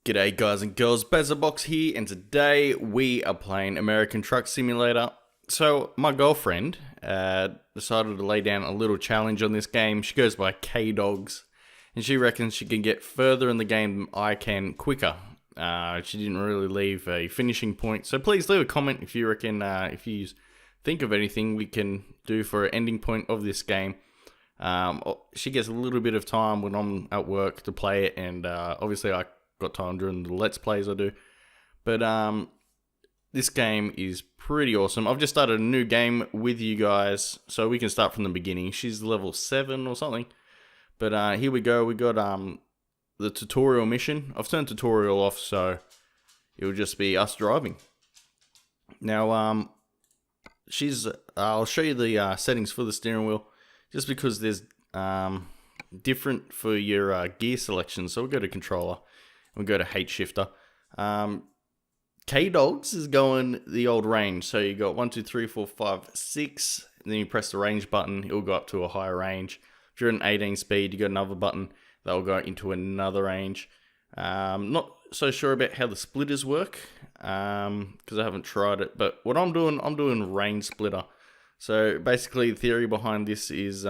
G'day guys and girls, Bazzabox here, and today we are playing American Truck Simulator. So my girlfriend decided to lay down a little challenge on this game. She goes by K-Dogs, and she reckons she can get further in the game than I can quicker. She didn't really leave a finishing point, so please leave a comment if you reckon, if you think of anything we can do for an ending point of this game. She gets a little bit of time when I'm at work to play it, and obviously I got time during the Let's Plays I do. But this game is pretty awesome. I've just started a new game with you guys, so we can start from the beginning. She's level 7 or something. But here we go. We got the tutorial mission. I've turned tutorial off, so it'll just be us driving. Now, I'll show you the settings for the steering wheel, just because there's different for your gear selection. So we'll go to controller. We'll go to H shifter. K-Dogs is going the old range. So you got 1, 2, 3, 4, 5, 6. And then you press the range button. It'll go up to a higher range. If you're at an 18 speed, you got another button. That'll go into another range. Not so sure about how the splitters work, because I haven't tried it. But what I'm doing range splitter. So basically the theory behind this is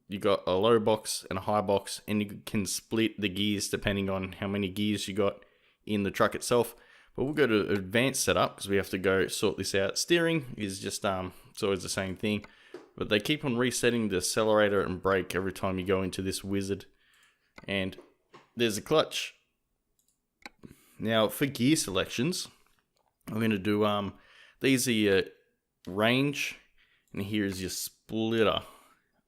you got a low box and a high box, and you can split the gears depending on how many gears you got in the truck itself. But we'll go to advanced setup because we have to go sort this out. Steering is just it's always the same thing, but they keep on resetting the accelerator and brake every time you go into this wizard. And there's a clutch. Now for gear selections, I'm going to do these are your range, and here is your splitter.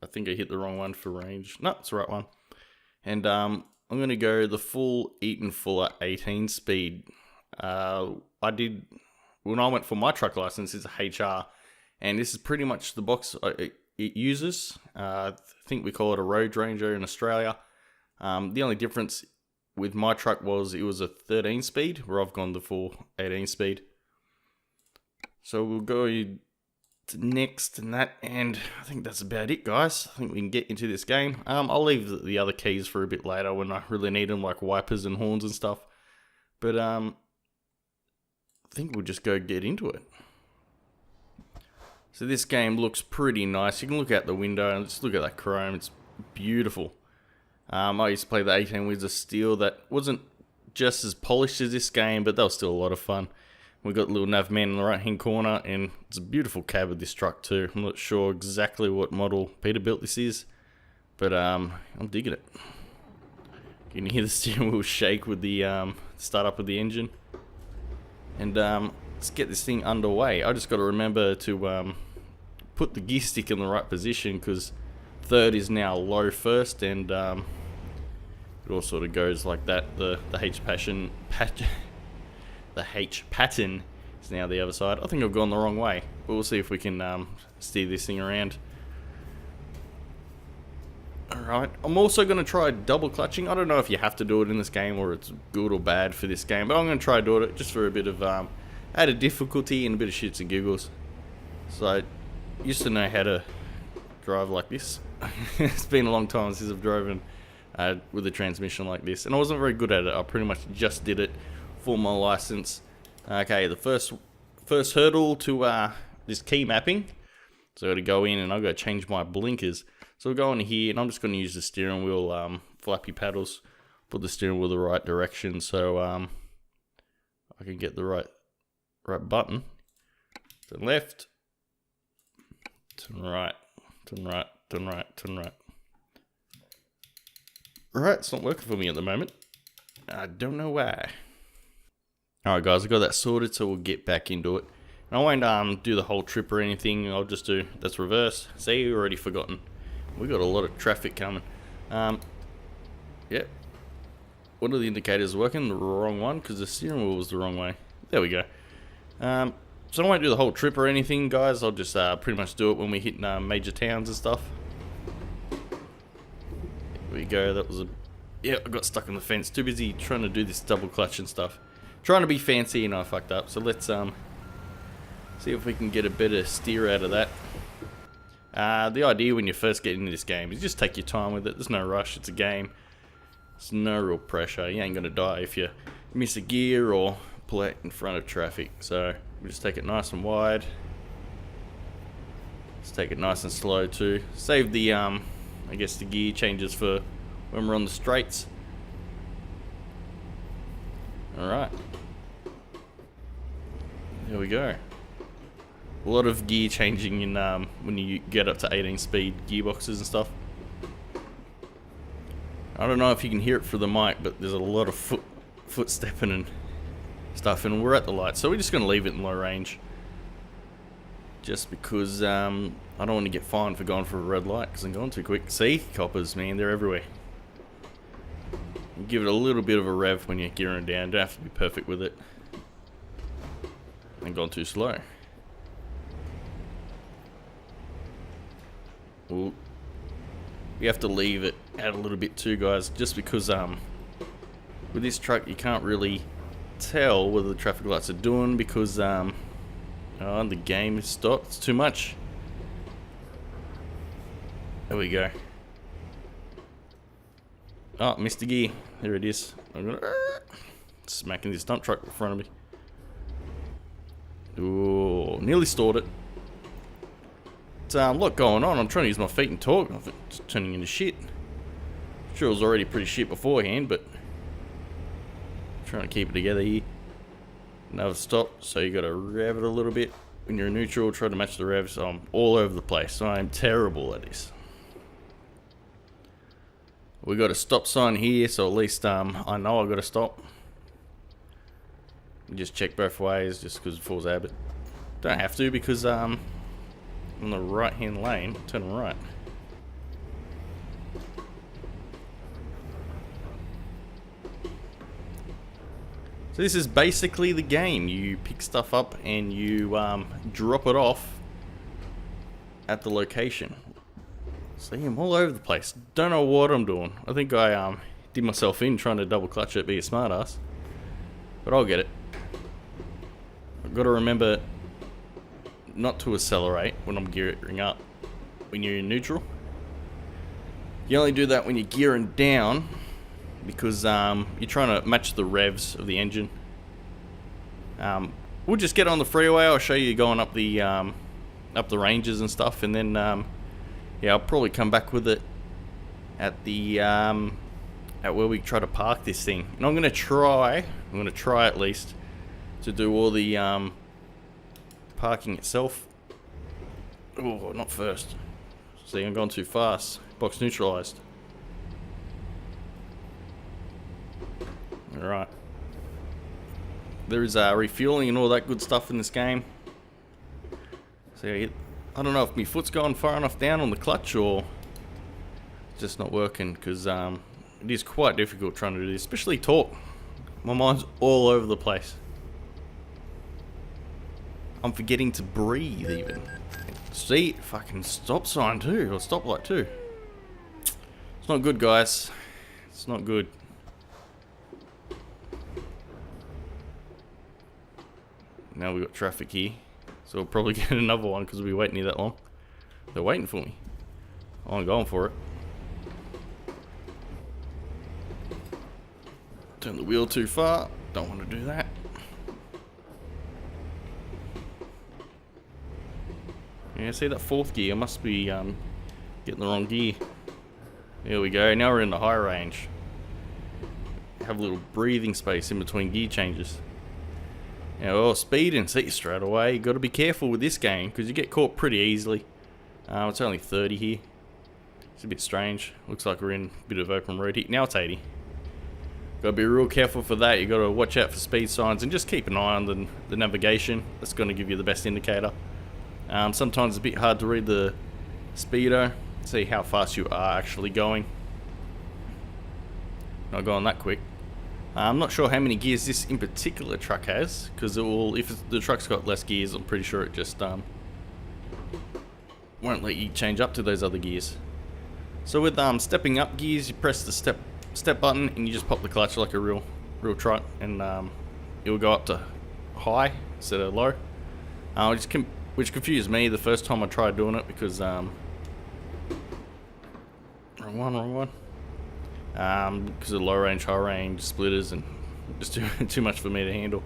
I think I hit the wrong one for range. No, it's the right one. And I'm going to go the full Eaton Fuller 18 speed. I did, when I went for my truck license, it's a HR. And this is pretty much the box it uses. I think we call it a Road Ranger in Australia. The only difference with my truck was it was a 13 speed, where I've gone the full 18 speed. So we'll go to next and that, and I think that's about it, guys. I think we can get into this game. I'll leave the other keys for a bit later when I really need them, like wipers and horns and stuff. But I think we'll just go get into it. So this game looks pretty nice. You can look out the window and just look at that chrome. It's beautiful. I used to play the 18 Wheels of Steel. That wasn't just as polished as this game, but that was still a lot of fun. We've got the little nav man in the right hand corner, and it's a beautiful cab of this truck too. I'm not sure exactly what model Peterbilt this is, but I'm digging it. You can hear the steering wheel shake with the start up of the engine. And let's get this thing underway. I just got to remember to put the gear stick in the right position, because third is now low first, and it all sort of goes like that. The H pattern is now the other side. I think I've gone the wrong way, but we'll see if we can steer this thing around. Alright, I'm also going to try double clutching. I don't know if you have to do it in this game or it's good or bad for this game, but I'm going to try do it just for a bit of added difficulty and a bit of shits and giggles. So I used to know how to drive like this. It's been a long time since I've driven with a transmission like this, and I wasn't very good at it. I pretty much just did it for my license. Okay, the first hurdle to this key mapping. So I got to go in and I've got to change my blinkers. So we'll go in here, and I'm just going to use the steering wheel flappy paddles, put the steering wheel the right direction, so I can get the right button. To the left, to the right, to the right, to the right, to the right. Alright, it's not working for me at the moment. I don't know why. Alright guys, I got that sorted, so we'll get back into it. And I won't do the whole trip or anything. I'll just do, that's reverse. See, already forgotten. We got a lot of traffic coming. Yep. What are the indicators working? The wrong one, because the steering wheel was the wrong way. There we go. So I won't do the whole trip or anything, guys. I'll just pretty much do it when we hit major towns and stuff. There we go. That was a... Yeah, I got stuck on the fence. Too busy trying to do this double clutch and stuff. Trying to be fancy, and I fucked up. So let's see if we can get a better steer out of that. The idea when you first get into this game is just take your time with it. There's no rush. It's a game. There's no real pressure. You ain't gonna die if you miss a gear or pull out in front of traffic. So we just take it nice and wide. Just take it nice and slow too. Save the I guess the gear changes for when we're on the straights. Alright. There we go. A lot of gear changing in when you get up to 18 speed gearboxes and stuff. I don't know if you can hear it through the mic, but there's a lot of foot stepping and stuff, and we're at the light, so we're just gonna leave it in low range. Just because I don't want to get fined for going for a red light because I'm going too quick. See, coppers, man, they're everywhere. You give it a little bit of a rev when you're gearing down. Don't have to be perfect with it. And gone too slow. Ooh. You have to leave it out a little bit too, guys, just because with this truck you can't really tell whether the traffic lights are doing because the game is stopped. It's too much. There we go. Oh, missed the gear. There it is. I'm gonna smacking this dump truck in front of me. Ooh, nearly stalled it. It's a lot going on. I'm trying to use my feet and talk. It's turning into shit. Sure, it was already pretty shit beforehand, but I'm trying to keep it together here. Another stop, so you gotta rev it a little bit. When you're in neutral, try to match the revs. I'm all over the place. I'm terrible at this. We got a stop sign here, so at least I know I got to stop. Just check both ways, just because it falls habit. Don't have to because on the right hand lane, turn right. So this is basically the game. You pick stuff up and you drop it off at the location. See, I'm all over the place. Don't know what I'm doing. I think I did myself in trying to double clutch it, be a smartass. But I'll get it. I've got to remember not to accelerate when I'm gearing up. When you're in neutral. You only do that when you're gearing down because you're trying to match the revs of the engine. We'll just get on the freeway. I'll show you going up the ranges and stuff, and then yeah, I'll probably come back with it at the at where we try to park this thing. And I'm gonna try at least to do all the parking itself. Oh, not first. See, I'm going too fast. Box neutralized. Alright. There is refueling and all that good stuff in this game. So I don't know if my foot's going far enough down on the clutch or it's just not working because it is quite difficult trying to do this, especially torque. My mind's all over the place. I'm forgetting to breathe even. See, fucking stop sign too, or stoplight too. It's not good, guys. It's not good. Now we've got traffic here. So we'll probably get another one because we'll be waiting here that long. They're waiting for me. I'm going for it. Turn the wheel too far. Don't want to do that. Yeah, see that fourth gear? I must be getting the wrong gear. There we go. Now we're in the high range. Have a little breathing space in between gear changes. Now, well, speeding, see straight away. You got to be careful with this game because you get caught pretty easily. It's only 30 here. It's a bit strange. Looks like we're in a bit of open road here. Now it's 80. Got to be real careful for that. You got to watch out for speed signs and just keep an eye on the navigation. That's going to give you the best indicator. Sometimes it's a bit hard to read the speedo, see how fast you are actually going. Not going that quick. I'm not sure how many gears this in particular truck has, because it will, if the truck's got less gears, I'm pretty sure it just won't let you change up to those other gears. So with stepping up gears, you press the step button and you just pop the clutch like a real truck, and it will go up to high instead of low. Which confused me the first time I tried doing it because wrong one. because of low range, high range, splitters, and just too much for me to handle.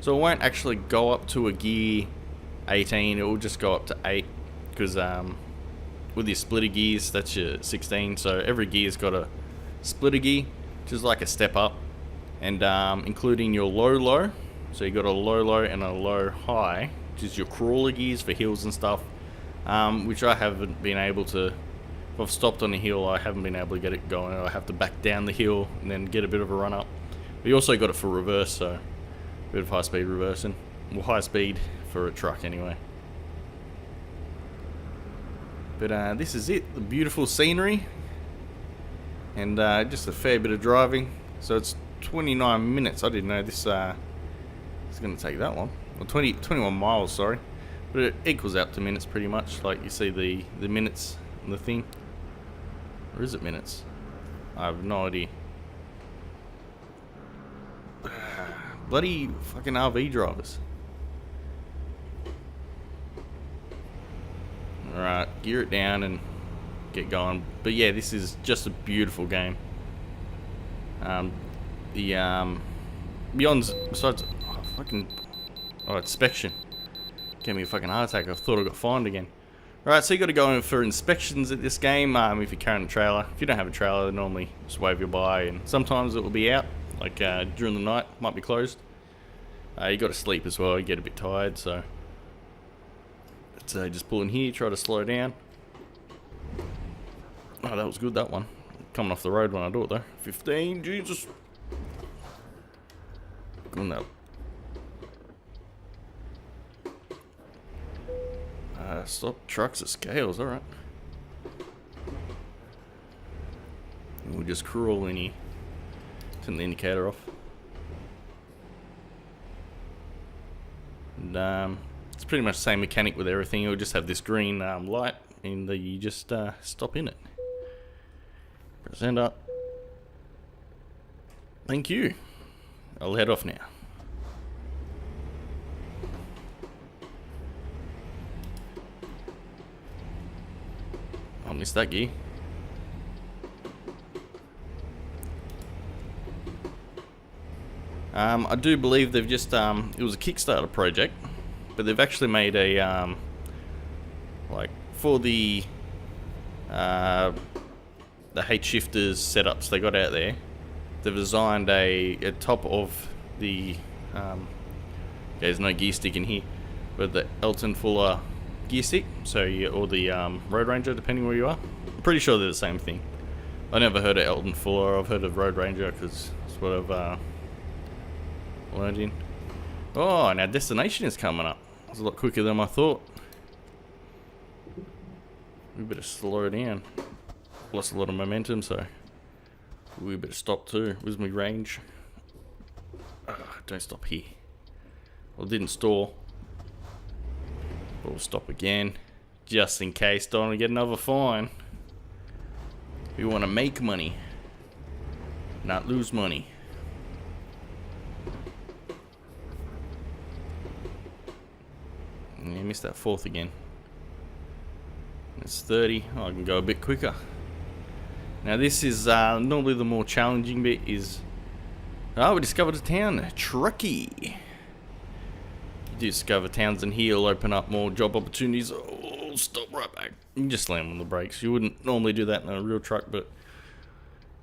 So it won't actually go up to a gear 18, it will just go up to 8, because with your splitter gears, that's your 16, so every gear's got a splitter gear, which is like a step up, and including your low, so you got a low and a low high, which is your crawler gears for hills and stuff, which I haven't been able to. If I've stopped on a hill, I haven't been able to get it going. I have to back down the hill and then get a bit of a run up. But you also got it for reverse, so a bit of high speed reversing. Well, high speed for a truck anyway. But this is it, the beautiful scenery. And just a fair bit of driving. So it's 29 minutes. I didn't know this is going to take that long. Well, 21 miles, sorry. But it equals out to minutes pretty much. Like you see the minutes on the thing. Or is it minutes? I have no idea. Bloody fucking RV drivers. Alright, gear it down and get going. But yeah, this is just a beautiful game. Beyond, besides, inspection. Gave me a fucking heart attack. I thought I got fined again. Right, so you got to go in for inspections at this game if you're carrying a trailer. If you don't have a trailer, they normally just wave you by, and sometimes it will be out, like during the night, might be closed. You got to sleep as well, you get a bit tired, so let's just pull in here, try to slow down. Oh, that was good, that one. Coming off the road when I do it though. 15, Jesus. Going that. Stop trucks at scales, alright. We'll just crawl in here. Turn the indicator off. And it's pretty much the same mechanic with everything. You'll just have this green light, and you just stop in it. Press enter. Thank you. I'll head off now. I missed that gear. I do believe they've just it was a Kickstarter project, but they've actually made a like for the H shifters setups they got out there. They've designed a top of the there's no gear stick in here, but the Elton Fuller gear stick, so or the Road Ranger, depending where you are. I'm pretty sure they're the same thing. I never heard of Elton Fuller. I've heard of Road Ranger because it's what I've learned in. Oh, and our destination is coming up. It's a lot quicker than I thought. We better slow down. Lost a lot of momentum, so we better stop too. Where's my range? Don't stop here. Well, it didn't stall. But we'll stop again, just in case. Don't want to get another fine. We want to make money, not lose money. Yeah, missed that fourth again. It's 30. Oh, I can go a bit quicker. Now this is normally the more challenging bit. Is we discovered a town, Truckee. You discover towns in here will open up more job opportunities. Oh, stop right back. You can just slam on the brakes. You wouldn't normally do that in a real truck, but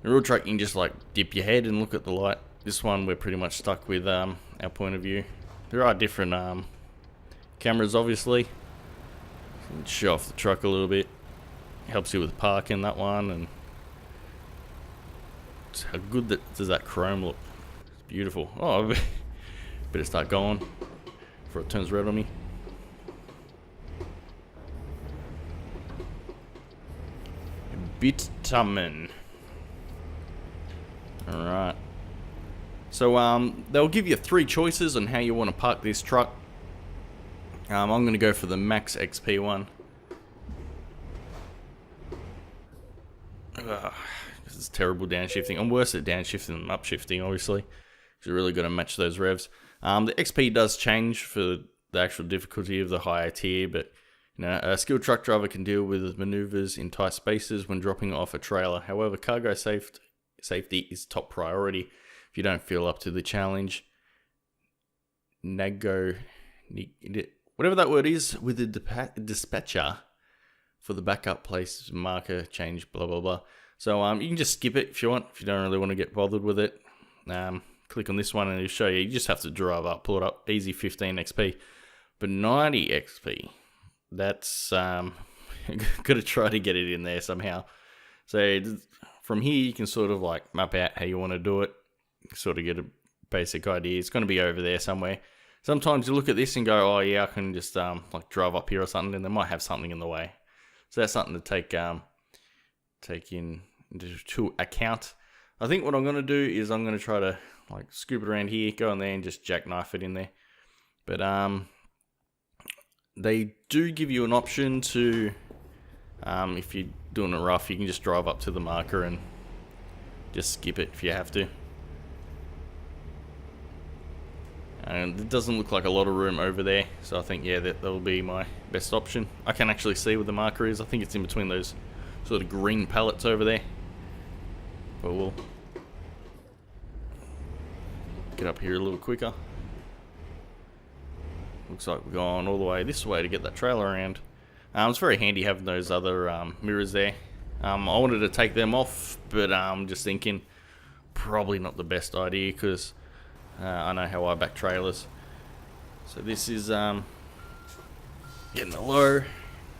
in a real truck you can just like dip your head and look at the light. This one we're pretty much stuck with our point of view. There are different cameras obviously. So show off the truck a little bit. Helps you with parking, that one, and just how good does that chrome look. It's beautiful. Oh, I better start going before it turns red on me. Bitumen. Alright. So they'll give you 3 choices on how you want to park this truck. I'm going to go for the Max XP one. This is terrible downshifting. I'm worse at downshifting than upshifting, obviously. So you're really got to match those revs. The XP does change for the actual difficulty of the higher tier, but You know, a skilled truck driver can deal with maneuvers in tight spaces when dropping off a trailer. However, cargo safety is top priority. If you don't feel up to the challenge, whatever that word is, with the dispatcher for the backup place marker change, blah blah blah. So you can just skip it if you want. If you don't really want to get bothered with it, click on this one and it'll show you. You just have to drive up, pull it up, easy 15 XP, but 90 XP. That's gotta try to get it in there somehow. So from here you can sort of like map out how you want to do it, sort of get a basic idea. It's going to be over there somewhere. Sometimes you look at this and go, oh yeah, I can just like drive up here or something, and they might have something in the way. So that's something to take into account. I think what I'm going to do is I'm going to try to like scoop it around here, go in there and just jackknife it in there. But they do give you an option to, if you're doing it rough, you can just drive up to the marker and just skip it if you have to. And it doesn't look like a lot of room over there, so I think, yeah, that'll be my best option. I can actually see where the marker is. I think it's in between those sort of green pallets over there. But we'll get up here a little quicker. Looks like we're going all the way this way to get that trailer around. It's very handy having those other mirrors there. I wanted to take them off, but I'm just thinking probably not the best idea because I know how I back trailers. So this is getting low.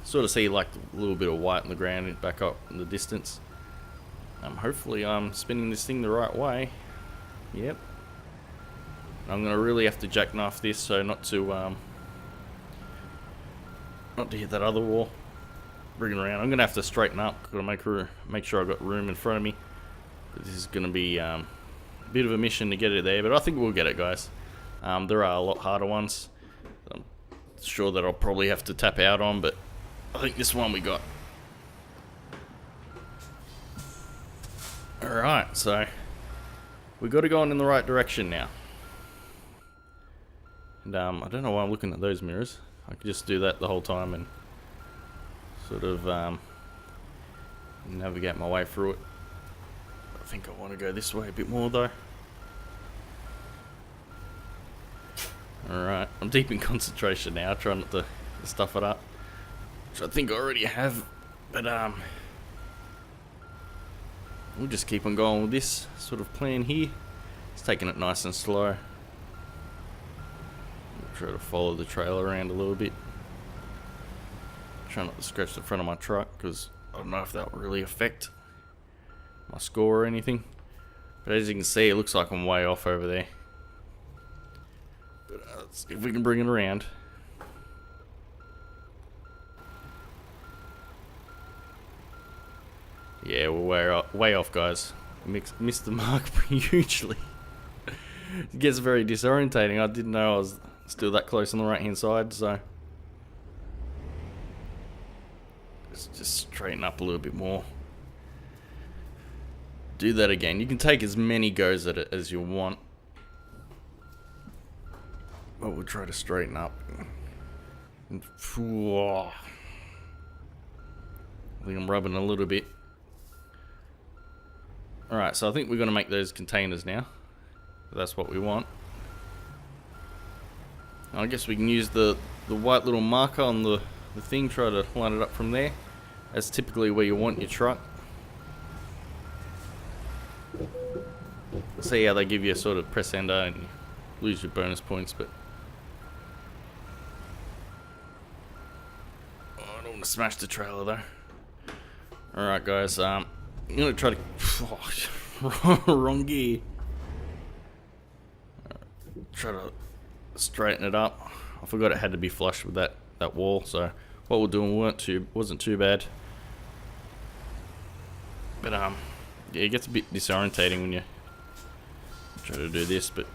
Sort of see like a little bit of white in the ground back up in the distance. Hopefully I'm spinning this thing the right way. Yep. I'm gonna really have to jackknife this so not to hit that other wall. Bring it around. I'm gonna have to straighten up. Gotta make sure I've got room in front of me. But this is gonna be a bit of a mission to get it there, but I think we'll get it, guys. There are a lot harder ones. I'm sure that I'll probably have to tap out on, but I think this one we got. Alright, so we got to go in the right direction now. And I don't know why I'm looking at those mirrors. I could just do that the whole time and sort of navigate my way through it. I think I want to go this way a bit more though. Alright, I'm deep in concentration now, trying not to stuff it up. Which I think I already have, but we'll just keep on going with this sort of plan here. It's taking it nice and slow. Try to follow the trailer around a little bit. Try not to scratch the front of my truck because I don't know if that will really affect my score or anything. But as you can see, it looks like I'm way off over there. But let's see if we can bring it around. Yeah, we're way off, guys. Missed the mark hugely. It gets very disorientating. I didn't know I was still that close on the right hand side, so let's just straighten up a little bit more. Do that again. You can take as many goes at it as you want, but we'll try to straighten up. I think I'm rubbing a little bit. Alright, so I think we're going to make those containers now. That's what we want. I guess we can use the white little marker on the thing, try to line it up from there. That's typically where you want your truck. See how they give you a sort of press enter and you lose your bonus points, but oh, I don't want to smash the trailer though. Alright guys, I'm going to try to wrong gear. Try to straighten it up. I forgot it had to be flush with that wall, so what we're doing wasn't too bad. But yeah, it gets a bit disorientating when you try to do this, but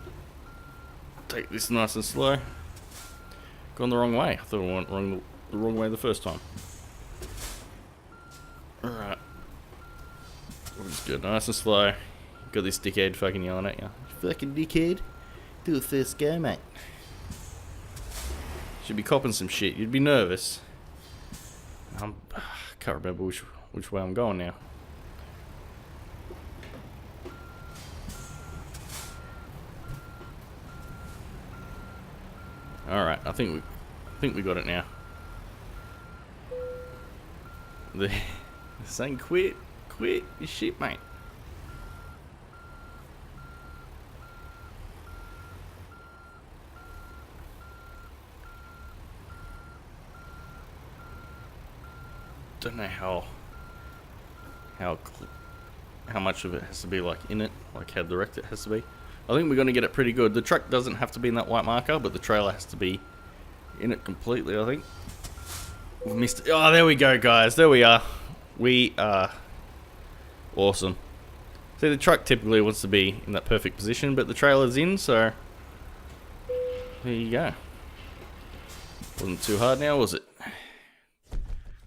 take this nice and slow. Gone the wrong way. I thought I went the wrong way the first time. Alright. We'll just go nice and slow. Got this dickhead fucking yelling at you. Fucking dickhead. Do the first go, mate. Should be copping some shit. You'd be nervous. Can't remember which way I'm going now. All right, I think we got it now. The saying quit your shit, mate. Don't know how much of it has to be like in it, like how direct it has to be. I think we're going to get it pretty good. The truck doesn't have to be in that white marker, but the trailer has to be in it completely, I think. We've missed it. Oh, there we go, guys. There we are. We are awesome. See, the truck typically wants to be in that perfect position, but the trailer's in, so there you go. Wasn't too hard now, was it?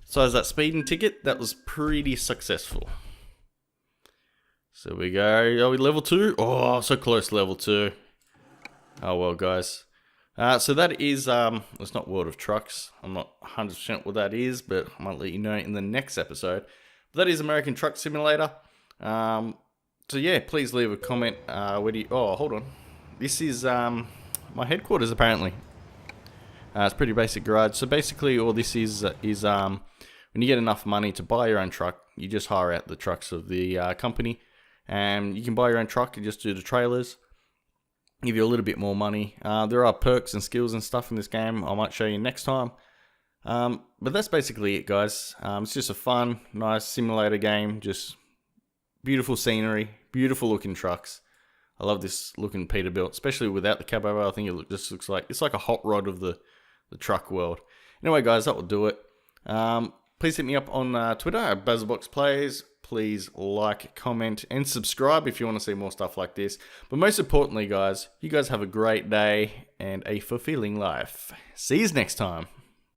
So as that speeding ticket, that was pretty successful. So we go. Are we level 2? Oh, so close to level 2. Oh well, guys. So that is, it's not World of Trucks. I'm not 100% what that is, but I might let you know in the next episode. But that is American Truck Simulator. So yeah, please leave a comment. Where do you, oh, hold on. This is my headquarters, apparently. It's pretty basic garage. So basically all this is when you get enough money to buy your own truck, you just hire out the trucks of the company. And you can buy your own truck and just do the trailers. Give you a little bit more money. There are perks and skills and stuff in this game. I might show you next time. But that's basically it, guys. It's just a fun, nice simulator game. Just beautiful scenery, beautiful looking trucks. I love this looking Peterbilt, especially without the cab over. I think it just looks like it's like a hot rod of the truck world. Anyway, guys, that will do it. Please hit me up on Twitter at BasilBoxPlays. Please like, comment, and subscribe if you want to see more stuff like this. But most importantly, guys, you guys have a great day and a fulfilling life. See you next time.